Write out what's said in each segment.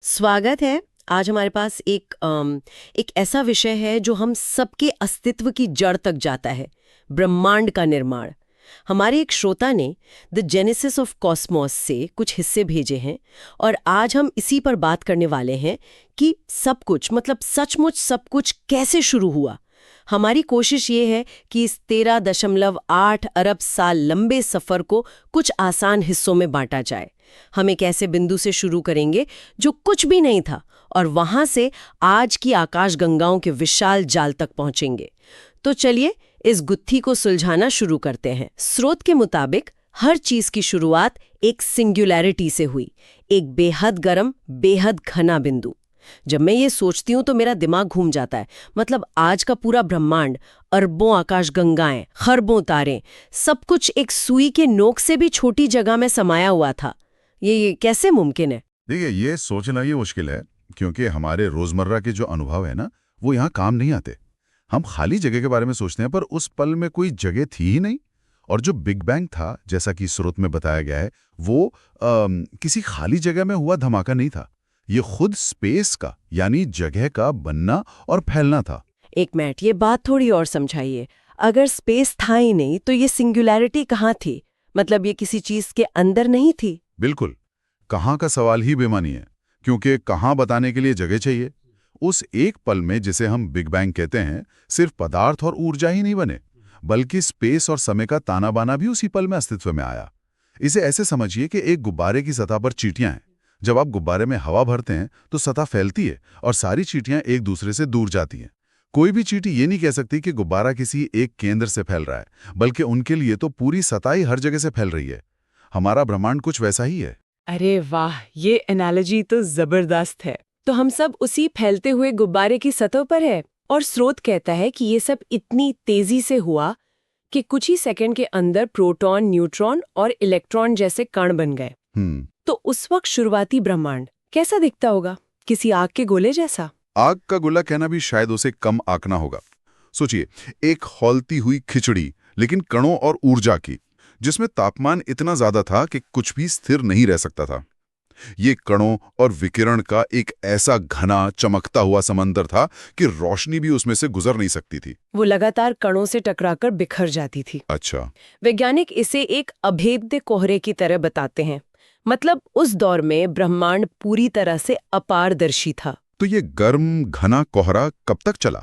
स्वागत है। आज हमारे पास एक ऐसा विषय है जो हम सबके अस्तित्व की जड़ तक जाता है, ब्रह्मांड का निर्माण। हमारे एक श्रोता ने द जेनेसिस ऑफ कॉस्मोस से कुछ हिस्से भेजे हैं और आज हम इसी पर बात करने वाले हैं कि सब कुछ मतलब सचमुच सब कुछ कैसे शुरू हुआ। हमारी कोशिश ये है कि इस 13.8 अरब साल लंबे सफ़र को कुछ आसान हिस्सों में बांटा जाए। हम एक ऐसे बिंदु से शुरू करेंगे जो कुछ भी नहीं था और वहां से आज की आकाशगंगाओं के विशाल जाल तक पहुंचेंगे। तो चलिए इस गुत्थी को सुलझाना शुरू करते हैं। स्रोत के मुताबिक हर चीज की शुरुआत एक सिंगुलैरिटी से हुई, एक बेहद गर्म, बेहद घना बिंदु। जब मैं ये सोचती हूँ तो मेरा दिमाग घूम जाता है। मतलब आज का पूरा ब्रह्मांड, अरबों आकाशगंगाएं, खरबों तारे, सब कुछ एक सुई के नोक से भी छोटी जगह में समाया हुआ था। ये कैसे मुमकिन है? देखिए, ये सोचना ही मुश्किल है क्योंकि हमारे रोजमर्रा के जो अनुभव है ना, वो यहाँ काम नहीं आते। हम खाली जगह के बारे में सोचते हैं, पर उस पल में कोई जगह थी ही नहीं। और जो बिग बैंग था, जैसा कि स्रोत में बताया गया है, वो किसी खाली जगह में हुआ धमाका नहीं था। ये खुद स्पेस का, यानी जगह का बनना और फैलना था। एक मिनट, ये बात थोड़ी और समझाइए। अगर स्पेस था ही नहीं तो ये सिंगुलैरिटी कहाँ थी? मतलब ये किसी चीज के अंदर नहीं थी? बिल्कुल, कहाँ का सवाल ही बेमानी है, क्योंकि कहाँ बताने के लिए जगह चाहिए। उस एक पल में, जिसे हम बिग बैंग कहते हैं, सिर्फ पदार्थ और ऊर्जा ही नहीं बने, बल्कि स्पेस और समय का ताना बाना भी उसी पल में अस्तित्व में आया। इसे ऐसे समझिए कि एक गुब्बारे की सतह पर चींटियां हैं। जब आप गुब्बारे में हवा भरते हैं तो सतह फैलती है और सारी चींटियां एक दूसरे से दूर जाती हैं। कोई भी चींटी ये नहीं कह सकती कि गुब्बारा किसी एक केंद्र से फैल रहा है, बल्कि उनके लिए तो पूरी सतह ही हर जगह से फैल रही है। हमारा ब्रह्मांड कुछ वैसा ही है। अरे वाह, ये एनालॉजी तो जबरदस्त है। तो हम सब उसी फैलते हुए गुब्बारे की सतह पर है और स्रोत कहता है कि ये सब इतनी तेजी से हुआ कि कुछ ही सेकंड के अंदर प्रोटॉन, न्यूट्रॉन और इलेक्ट्रॉन जैसे कण बन गए। तो उस वक्त शुरुआती ब्रह्मांड कैसा दिखता होगा? किसी आग के गोले जैसा? आग का गोला कहना भी शायद उसे कम आंकना होगा। सोचिए, एक खौलती हुई खिचड़ी, लेकिन कणों और ऊर्जा की, जिसमें तापमान इतना ज्यादा था कि कुछ भी स्थिर नहीं रह सकता था। ये कणों और विकिरण का एक ऐसा घना, चमकता हुआ समंदर था कि रोशनी भी उसमें से गुजर नहीं सकती थी। वो लगातार कणों से टकराकर बिखर जाती थी। अच्छा। वैज्ञानिक इसे एक अभेद्य कोहरे की तरह बताते हैं। मतलब उस दौर में ब्रह्मांड पूरी तरह से अपारदर्शी था। तो ये गर्म, घना कोहरा कब तक चला?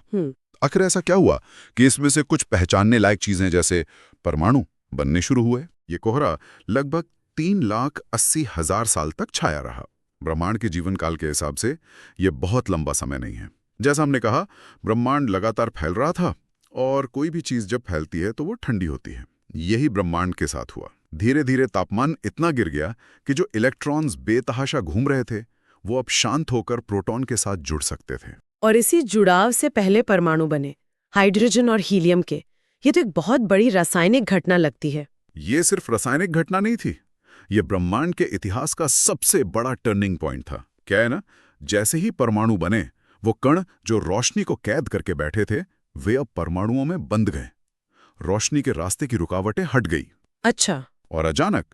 आखिर ऐसा क्या हुआ कि इसमें से कुछ पहचानने लायक चीजें, जैसे परमाणु, बनने शुरू हुए? ये कोहरा लगभग 3,80,000 साल तक छाया रहा। ब्रह्मांड के जीवन काल के हिसाब से ये बहुत लंबा समय नहीं है। जैसा हमने कहा, ब्रह्मांड लगातार फैल रहा था और कोई भी चीज जब फैलती है तो वो ठंडी होती है। यही ब्रह्मांड के साथ हुआ। धीरे धीरे तापमान इतना गिर गया कि जो इलेक्ट्रॉन्स बेतहाशा घूम रहे थे, वो अब शांत होकर प्रोटॉन के साथ जुड़ सकते थे। और इसी जुड़ाव से पहले परमाणु बने, हाइड्रोजन और हीलियम के। ये तो एक बहुत बड़ी रासायनिक घटना लगती है। ये सिर्फ रासायनिक घटना नहीं थी, ये ब्रह्मांड के इतिहास का सबसे बड़ा टर्निंग पॉइंट था। क्या है ना, जैसे ही परमाणु बने, वो कण जो रोशनी को कैद करके बैठे थे, वे अब परमाणुओं में बंध गए। रोशनी के रास्ते की रुकावटें हट गई। अच्छा। और अचानक,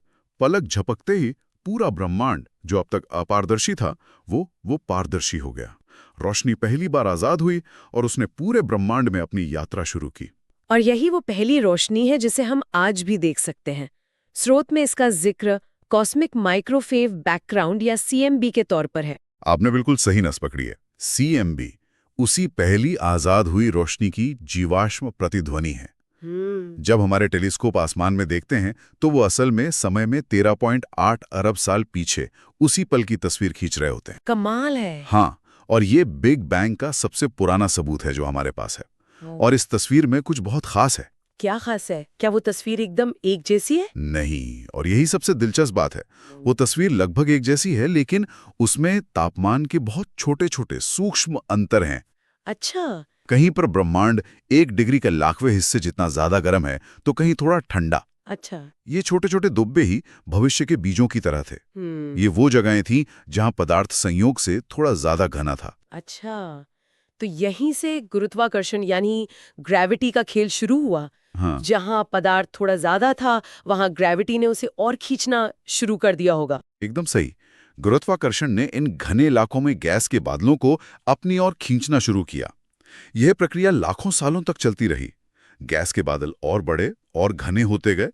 पलक झपकते ही, पूरा ब्रह्मांड जो अब तक अपारदर्शी था, वो पारदर्शी हो गया। रोशनी पहली बार आजाद हुई और उसने पूरे ब्रह्मांड में अपनी यात्रा शुरू की। और यही वो पहली रोशनी है जिसे हम आज भी देख सकते हैं। स्रोत में इसका जिक्र कॉस्मिक माइक्रोवेव बैकग्राउंड या सीएमबी के तौर पर है। आपने बिल्कुल सही नस पकड़ी है। सीएमबी उसी पहली आजाद हुई रोशनी की जीवाश्म प्रतिध्वनि है। जब हमारे टेलीस्कोप आसमान में देखते हैं तो वो असल में समय में 13.8 अरब साल पीछे उसी पल की तस्वीर खींच रहे होते हैं। कमाल है। हाँ, और ये बिग बैंग का सबसे पुराना सबूत है जो हमारे पास है। और इस तस्वीर में कुछ बहुत खास है। क्या खास है? क्या वो तस्वीर एकदम एक जैसी है? नहीं, और यही सबसे दिलचस्प बात है। वो तस्वीर लगभग एक जैसी है, लेकिन उसमें तापमान के बहुत छोटे छोटे सूक्ष्म अंतर हैं। अच्छा। कहीं पर ब्रह्मांड 1 डिग्री के लाखवें हिस्से जितना ज्यादा गर्म है, तो कहीं थोड़ा ठंडा। अच्छा। ये छोटे छोटे दुब्बे ही भविष्य के बीजों की तरह थे। ये वो जगहें थीं जहां पदार्थ संयोग से थोड़ा ज्यादा घना था। अच्छा, तो यहीं से गुरुत्वाकर्षण यानी ग्रेविटी का खेल शुरू हुआ। हाँ, जहां पदार्थ थोड़ा ज्यादा था, वहां ग्रेविटी ने उसे और खींचना शुरू कर दिया होगा। एकदम सही। गुरुत्वाकर्षण ने इन घने इलाकों में गैस के बादलों को अपनी ओर खींचना शुरू किया। यह प्रक्रिया लाखों सालों तक चलती रही। गैस के बादल और बड़े और घने होते गए,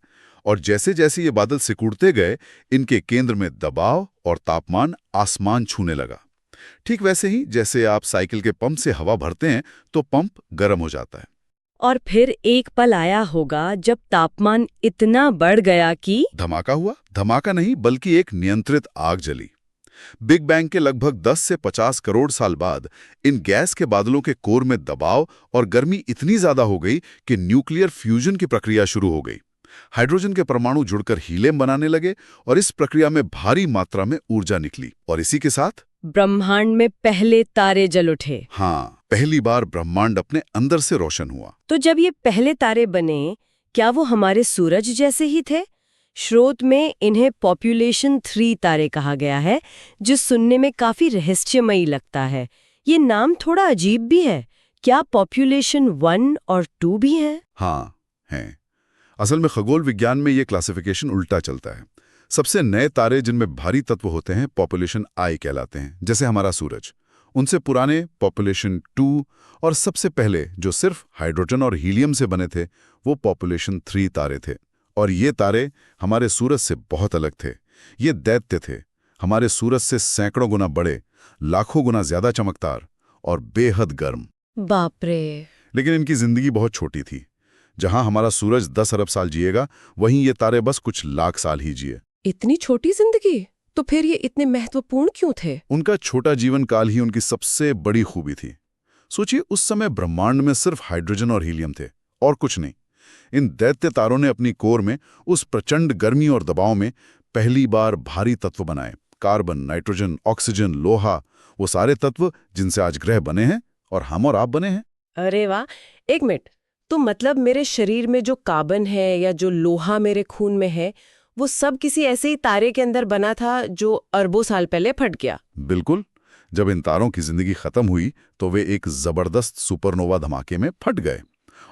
और जैसे जैसे ये बादल सिकुड़ते गए, इनके केंद्र में दबाव और तापमान आसमान छूने लगा। ठीक वैसे ही जैसे आप साइकिल के पंप से हवा भरते हैं तो पंप गर्म हो जाता है। और फिर एक पल आया होगा जब तापमान इतना बढ़ गया कि धमाका हुआ। धमाका नहीं, बल्कि एक नियंत्रित आग जली। बिग बैंग के लगभग 10 से 50 करोड़ साल बाद इन गैस के बादलों के कोर में दबाव और गर्मी इतनी ज्यादा हो गई कि न्यूक्लियर फ्यूजन की प्रक्रिया शुरू हो गई। हाइड्रोजन के परमाणु जुड़कर हीलियम बनाने लगे और इस प्रक्रिया में भारी मात्रा में ऊर्जा निकली, और इसी के साथ ब्रह्मांड में पहले तारे जल उठे। हाँ, पहली बार ब्रह्मांड अपने अंदर से रोशन हुआ। तो जब ये पहले तारे बने, क्या वो हमारे सूरज जैसे ही थे? स्रोत में इन्हें पॉपुलेशन 3 तारे कहा गया है, जो सुनने में काफी रहस्यमयी लगता है। ये नाम थोड़ा अजीब भी है। क्या पॉपुलेशन 1 और 2 भी है? हाँ, हैं। असल में खगोल विज्ञान में ये क्लासिफिकेशन उल्टा चलता है। सबसे नए तारे जिनमें भारी तत्व होते हैं पॉपुलेशन आई कहलाते हैं, जैसे हमारा सूरज। उनसे पुराने पॉपुलेशन 2 और सबसे पहले जो सिर्फ हाइड्रोजन और हीलियम से बने थे वो पॉपुलेशन 3 तारे थे। और ये तारे हमारे सूरज से बहुत अलग थे। ये दैत्य थे, हमारे सूरज से सैकड़ों गुना बड़े, लाखों गुना ज्यादा चमकदार और बेहद गर्म। बाप रे। लेकिन इनकी जिंदगी बहुत छोटी थी। जहां हमारा सूरज 10 अरब साल जिएगा, वहीं ये तारे बस कुछ लाख साल ही जिए। इतनी छोटी जिंदगी? तो फिर ये इतने महत्वपूर्ण क्यों थे? उनका छोटा जीवन काल ही उनकी सबसे बड़ी खूबी थी। सोचिए, उस समय ब्रह्मांड में सिर्फ हाइड्रोजन और हीलियम थे और कुछ नहीं। इन दैत्य तारों ने अपनी कोर में, उस प्रचंड गर्मी और दबाव में पहली बार भारी तत्व बनाए। कार्बन, नाइट्रोजन, ऑक्सीजन, लोहा, वो सारे तत्व जिनसे आज ग्रह बने हैं और हम और आप बने हैं। अरे वाह। एक मिनट, तो मतलब मेरे शरीर में जो कार्बन है या जो लोहा मेरे खून में है, वो सब किसी ऐसे ही तारे के अंदर बना था जो अरबों साल पहले फट गया? बिल्कुल। जब इन तारों की जिंदगी खत्म हुई तो वे एक जबरदस्त सुपरनोवा धमाके में फट गए,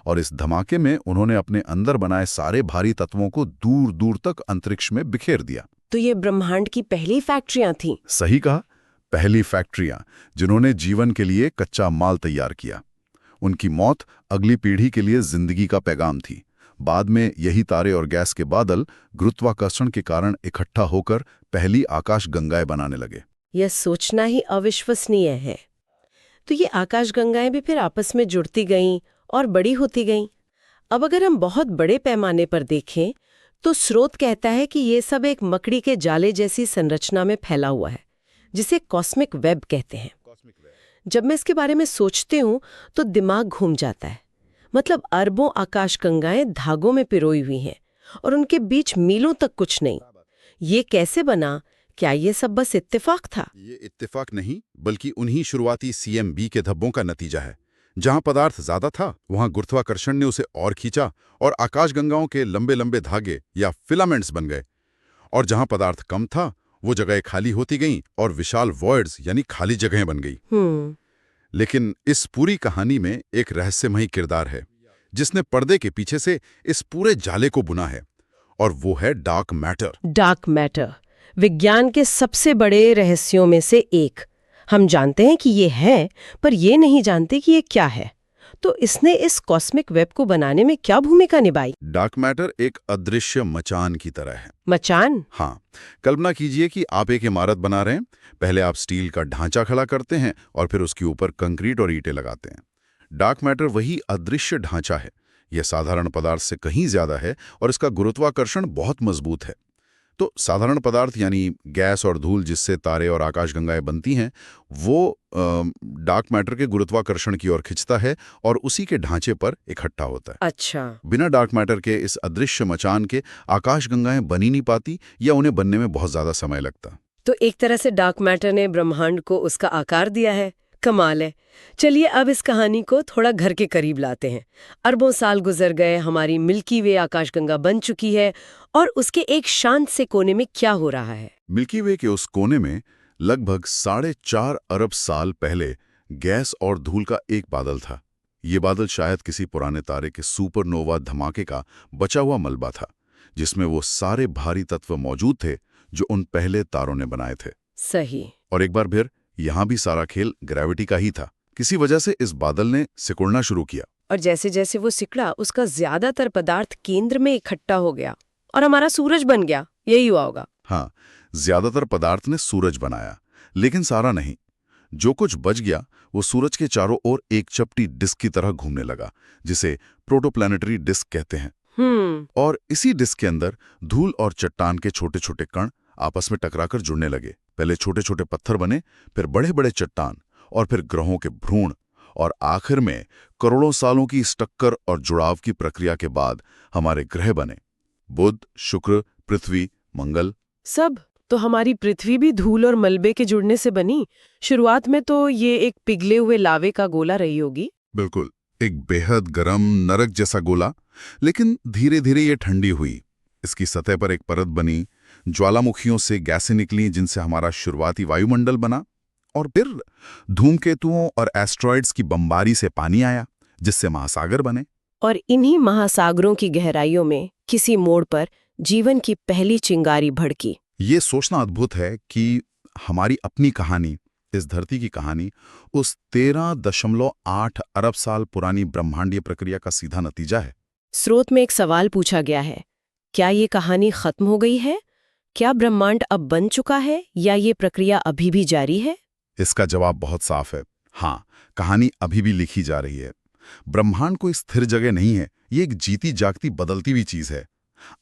और इस धमाके में उन्होंने अपने अंदर बनाए सारे भारी तत्वों को दूर दूर तक अंतरिक्ष में बिखेर दिया। तो ये ब्रह्मांड की पहली फैक्ट्रियां थीं। सही कहा, पहली फैक्ट्रियां जिन्होंने जीवन के लिए कच्चा माल तैयार किया। उनकी मौत अगली पीढ़ी के लिए जिंदगी का पैगाम थी। बाद में यही तारे और गैस के बादल गुरुत्वाकर्षण के कारण इकट्ठा होकर पहली आकाशगंगाएं बनाने लगे। यह सोचना ही अविश्वसनीय है। तो ये आकाशगंगाएं भी फिर आपस में जुड़ती गईं और बड़ी होती गईं। अब अगर हम बहुत बड़े पैमाने पर देखें तो स्रोत कहता है कि ये सब एक मकड़ी के जाले जैसी संरचना में फैला हुआ है, जिसे कॉस्मिक वेब कहते हैं। जब मैं इसके बारे में सोचती हूँ तो दिमाग घूम जाता है। मतलब अरबों आकाशगंगाएं धागों में पिरोई हुई हैं और उनके बीच मीलों तक कुछ नहीं। ये कैसे बना? क्या ये सब बस इत्तेफाक था? ये इत्तेफाक नहीं, बल्कि उन्हीं शुरुआती CMB के धब्बों का नतीजा है। जहां पदार्थ ज्यादा था वहां गुरुत्वाकर्षण ने उसे और खींचा और आकाशगंगाओं के लंबे लंबे धागे या फिलामेंट्स बन गए। और जहां पदार्थ कम था वो जगहें खाली होती गईं और विशाल वॉइड्स यानी खाली जगहें बन गई। लेकिन इस पूरी कहानी में एक रहस्यमयी किरदार है जिसने पर्दे के पीछे से इस पूरे जाले को बुना है, और वो है डार्क मैटर। डार्क मैटर विज्ञान के सबसे बड़े रहस्यों में से एक। हम जानते हैं कि ये है, पर ये नहीं जानते कि ये क्या है। तो इसने इस कॉस्मिक वेब को बनाने में क्या भूमिका निभाई? डार्क मैटर एक अदृश्य मचान की तरह है। मचान? हाँ, कल्पना कीजिए कि आप एक इमारत बना रहे हैं। पहले आप स्टील का ढांचा खड़ा करते हैं और फिर उसके ऊपर कंक्रीट और ईंटें लगाते हैं। डार्क मैटर वही अदृश्य ढांचा है। यह साधारण पदार्थ से कहीं ज्यादा है और इसका गुरुत्वाकर्षण बहुत मजबूत है। तो साधारण पदार्थ यानी गैस और धूल जिससे तारे और आकाशगंगाएं बनती हैं, वो डार्क मैटर के गुरुत्वाकर्षण की ओर खिंचता है और उसी के ढांचे पर इकट्ठा होता है। अच्छा। बिना डार्क मैटर के इस अदृश्य मचान के आकाशगंगाएं बन ही नहीं पाती या उन्हें बनने में बहुत ज्यादा समय लगता। तो एक तरह से डार्क मैटर ने ब्रह्मांड को उसका आकार दिया है। कमाल है। चलिए अब इस कहानी को थोड़ा घर के करीब लाते हैं। अरबों साल गुजर गए, हमारी मिल्की वे आकाशगंगा बन चुकी है, और उसके एक शांत से कोने में क्या हो रहा है? मिल्की वे के उस कोने में लगभग 4.5 अरब साल पहले गैस और धूल का एक बादल था। ये बादल शायद किसी पुराने तारे के सुपरनोवा धमाके का बचा हुआ मलबा था, जिसमें वो सारे भारी तत्व मौजूद थे जो उन पहले तारों ने बनाए थे। सही। और एक बार फिर यहाँ भी सारा खेल ग्रेविटी का ही था। किसी वजह से इस बादल ने सिकुड़ना शुरू किया। और जैसे जैसे वो सिकड़ा, उसका ज्यादातर पदार्थ केंद्र में इकट्ठा हो गया और हमारा सूरज बन गया। यही हुआ होगा। हाँ, ज्यादातर पदार्थ ने सूरज बनाया, लेकिन सारा नहीं। जो कुछ बच गया वो सूरज के चारों ओर एक चपटी डिस्क की तरह घूमने लगा, जिसे प्रोटोप्लैनेटरी डिस्क कहते हैं। और इसी डिस्क के अंदर धूल और चट्टान के छोटे छोटे कण आपस में टकराकर जुड़ने लगे। पहले छोटे छोटे पत्थर बने, फिर बड़े बड़े चट्टान, और फिर ग्रहों के भ्रूण, और आखिर में करोड़ों सालों की इस टक्कर और जुड़ाव की प्रक्रिया के बाद हमारे ग्रह बने। बुध, शुक्र, पृथ्वी, मंगल। सब तो हमारी पृथ्वी भी धूल और मलबे के जुड़ने से बनी। शुरुआत में तो ये एक पिघले हुए लावे का गोला रही होगी। बिल्कुल, एक बेहद गर्म नरक जैसा गोला। लेकिन धीरे धीरे ये ठंडी हुई। इसकी सतह पर एक परत बनी, ज्वालामुखियों से गैसें निकली जिनसे हमारा शुरुआती वायुमंडल बना, और फिर धूमकेतुओं और एस्ट्रॉइड्स की बमबारी से पानी आया, जिससे महासागर बने। और इन्हीं महासागरों की गहराइयों में किसी मोड़ पर जीवन की पहली चिंगारी भड़की। ये सोचना अद्भुत है कि हमारी अपनी कहानी, इस धरती की कहानी, उस 13.8 अरब साल पुरानी ब्रह्मांडीय प्रक्रिया का सीधा नतीजा है। स्रोत में एक सवाल पूछा गया है, क्या ये कहानी खत्म हो गई है? क्या ब्रह्मांड अब बन चुका है, या ये प्रक्रिया अभी भी जारी है? इसका जवाब बहुत साफ है। हाँ, कहानी अभी भी लिखी जा रही है। ब्रह्मांड कोई स्थिर जगह नहीं है, ये एक जीती जागती बदलती हुई चीज है।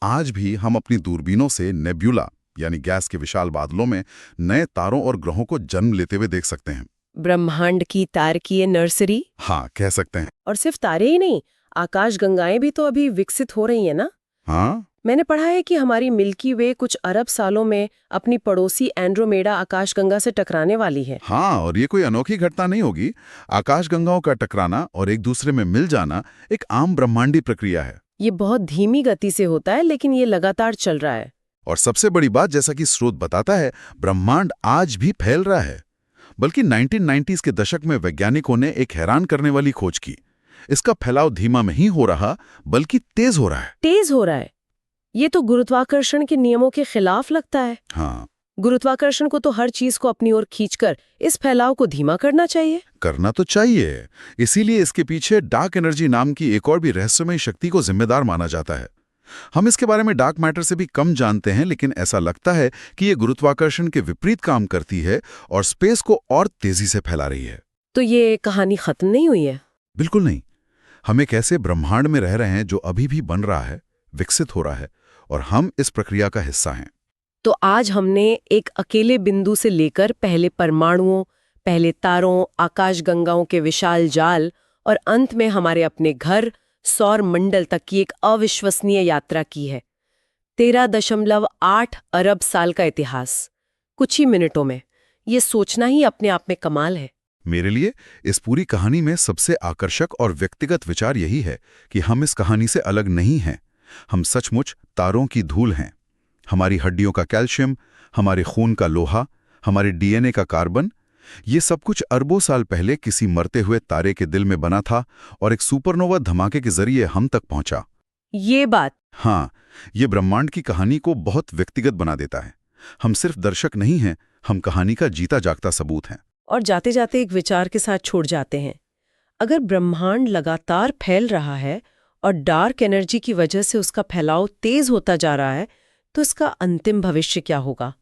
आज भी हम अपनी दूरबीनों से नेब्यूला यानी गैस के विशाल बादलों में नए तारों और ग्रहों को जन्म लेते हुए देख सकते हैं। ब्रह्मांड की तारकीय नर्सरी। हाँ, कह सकते हैं। और सिर्फ तारे ही नहीं, आकाशगंगाएं भी तो अभी विकसित हो रही है ना? हाँ, मैंने पढ़ा है कि हमारी मिल्की वे कुछ अरब सालों में अपनी पड़ोसी एंड्रोमेडा आकाशगंगा से टकराने वाली है। हाँ, और ये कोई अनोखी घटना नहीं होगी। आकाशगंगाओं का टकराना और एक दूसरे में मिल जाना एक आम ब्रह्मांडी प्रक्रिया है। ये बहुत धीमी गति से होता है, लेकिन ये लगातार चल रहा है। और सबसे बड़ी बात, जैसा कि स्रोत बताता है, ब्रह्मांड आज भी फैल रहा है। बल्कि 1990s के दशक में वैज्ञानिकों ने एक हैरान करने वाली खोज की। इसका फैलाव धीमा नहीं हो रहा, बल्कि तेज हो रहा है। तेज हो रहा है? ये तो गुरुत्वाकर्षण के नियमों के खिलाफ लगता है। हाँ, गुरुत्वाकर्षण को तो हर चीज को अपनी ओर खींचकर इस फैलाव को धीमा करना चाहिए। करना तो चाहिए। इसीलिए इसके पीछे डार्क एनर्जी नाम की एक और भी रहस्यमय शक्ति को जिम्मेदार माना जाता है। हम इसके बारे में डार्क मैटर से भी कम जानते हैं, लेकिन ऐसा लगता है कि ये गुरुत्वाकर्षण के विपरीत काम करती है और स्पेस को और तेजी से फैला रही है। तो ये कहानी खत्म नहीं हुई है? बिल्कुल नहीं। हम एक ऐसे ब्रह्मांड में रह रहे हैं जो अभी भी बन रहा है, विकसित हो रहा है, और हम इस प्रक्रिया का हिस्सा हैं। तो आज हमने एक अकेले बिंदु से लेकर पहले परमाणुओं, पहले तारों, आकाशगंगाओं के विशाल जाल और अंत में हमारे अपने घर, सौर मंडल तक की एक अविश्वसनीय यात्रा की है। 13.8 अरब साल का इतिहास कुछ ही मिनटों में। ये सोचना ही अपने आप में कमाल है। मेरे लिए इस पूरी कहानी में सबसे आकर्षक और व्यक्तिगत विचार यही है कि हम इस कहानी से अलग नहीं हैं। हम सचमुच तारों की धूल हैं। हमारी हड्डियों का कैल्शियम, हमारे खून का लोहा, हमारे डीएनए का कार्बन, ये सब कुछ अरबों साल पहले किसी मरते हुए तारे के दिल में बना था और एक सुपरनोवा धमाके के जरिए हम तक पहुंचा। ये बात, हाँ, ये ब्रह्मांड की कहानी को बहुत व्यक्तिगत बना देता है। हम सिर्फ दर्शक नहीं हैं, हम कहानी का जीता जागता सबूत हैं। और जाते जाते एक विचार के साथ छोड़ जाते हैं। अगर ब्रह्मांड लगातार फैल रहा है और डार्क एनर्जी की वजह से उसका फैलाव तेज होता जा रहा है, तो इसका अंतिम भविष्य क्या होगा?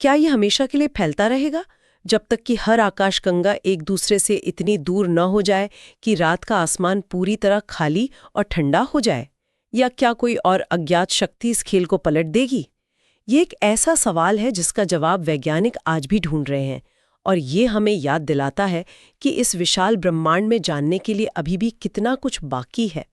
क्या ये हमेशा के लिए फैलता रहेगा, जब तक कि हर आकाशगंगा एक दूसरे से इतनी दूर न हो जाए कि रात का आसमान पूरी तरह खाली और ठंडा हो जाए? या क्या कोई और अज्ञात शक्ति इस खेल को पलट देगी? ये एक ऐसा सवाल है जिसका जवाब वैज्ञानिक आज भी ढूंढ रहे हैं, और ये हमें याद दिलाता है कि इस विशाल ब्रह्मांड में जानने के लिए अभी भी कितना कुछ बाकी है।